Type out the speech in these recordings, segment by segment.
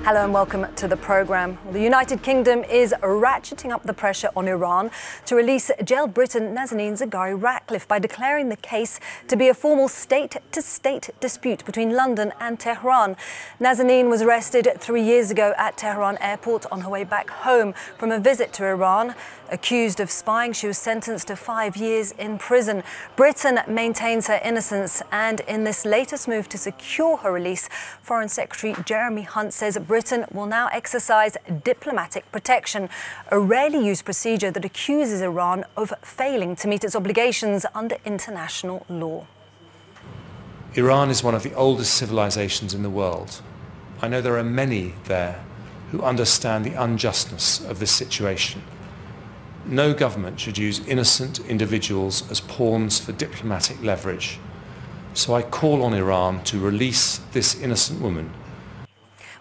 Hello and welcome to the programme. The United Kingdom is ratcheting up the pressure on Iran to release jailed Briton Nazanin Zaghari-Ratcliffe by declaring the case to be a formal state-to-state dispute between London and Tehran. Nazanin was arrested 3 years ago at Tehran airport on her way back home from a visit to Iran. Accused of spying, she was sentenced to 5 years in prison. Britain maintains her innocence, and in this latest move to secure her release, Foreign Secretary Jeremy Hunt says Britain will now exercise diplomatic protection, a rarely used procedure that accuses Iran of failing to meet its obligations under international law. Iran is one of the oldest civilizations in the world. I know there are many there who understand the unjustness of this situation. No government should use innocent individuals as pawns for diplomatic leverage. So I call on Iran to release this innocent woman.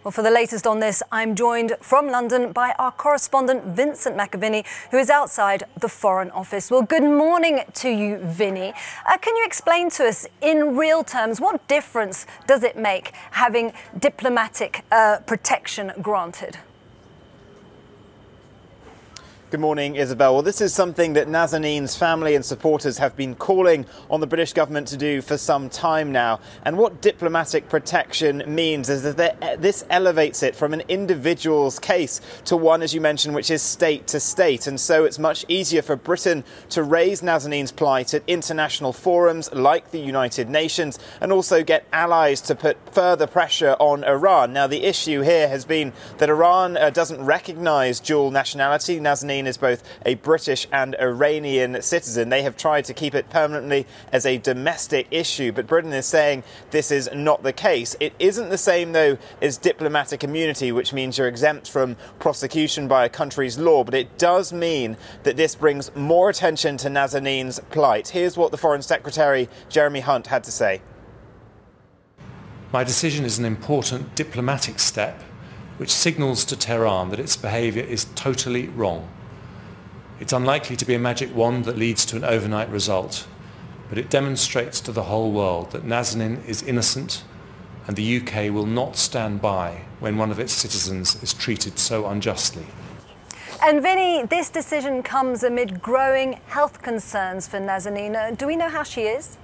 Well, for the latest on this, I'm joined from London by our correspondent Vincent McAviney, who is outside the Foreign Office. Well, good morning to you, Vinny. Can you explain to us in real terms what difference does it make having diplomatic protection granted? Good morning, Isabel. Well, this is something that Nazanin's family and supporters have been calling on the British government to do for some time now. And what diplomatic protection means is that this elevates it from an individual's case to one, as you mentioned, which is state to state. And so it's much easier for Britain to raise Nazanin's plight at international forums like the United Nations and also get allies to put further pressure on Iran. Now, the issue here has been that Iran doesn't recognise dual nationality. Nazanin is both a British and Iranian citizen. They have tried to keep it permanently as a domestic issue, but Britain is saying this is not the case. It isn't the same, though, as diplomatic immunity, which means you're exempt from prosecution by a country's law, but it does mean that this brings more attention to Nazanin's plight. Here's what the Foreign Secretary Jeremy Hunt had to say. My decision is an important diplomatic step which signals to Tehran that its behaviour is totally wrong. It's unlikely to be a magic wand that leads to an overnight result, but it demonstrates to the whole world that Nazanin is innocent and the UK will not stand by when one of its citizens is treated so unjustly. And Vinny, this decision comes amid growing health concerns for Nazanin. Do we know how she is?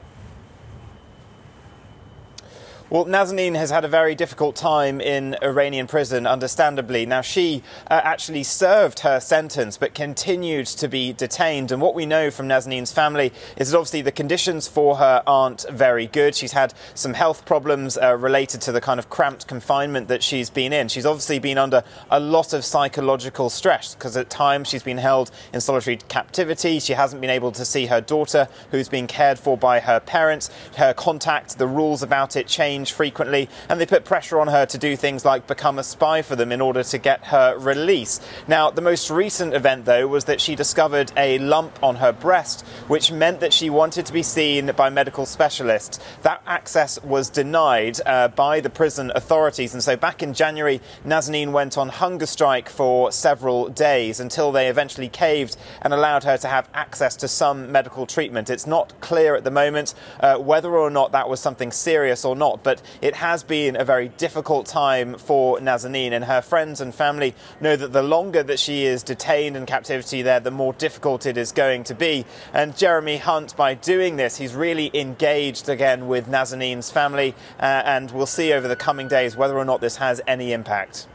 Well, Nazanin has had a very difficult time in Iranian prison, understandably. Now, she actually served her sentence but continued to be detained. And what we know from Nazanin's family is that obviously the conditions for her aren't very good. She's had some health problems related to the kind of cramped confinement that she's been in. She's obviously been under a lot of psychological stress because at times she's been held in solitary captivity. She hasn't been able to see her daughter, who's being cared for by her parents. Her contact, the rules about it change frequently, and they put pressure on her to do things like become a spy for them in order to get her release. Now, the most recent event, though, was that she discovered a lump on her breast, which meant that she wanted to be seen by medical specialists. That access was denied by the prison authorities, and so back in January, Nazanin went on hunger strike for several days until they eventually caved and allowed her to have access to some medical treatment. It's not clear at the moment whether or not that was something serious or not, but it has been a very difficult time for Nazanin, and her friends and family know that the longer that she is detained in captivity there, the more difficult it is going to be. And Jeremy Hunt, by doing this, he's really engaged again with Nazanin's family, and we'll see over the coming days whether or not this has any impact.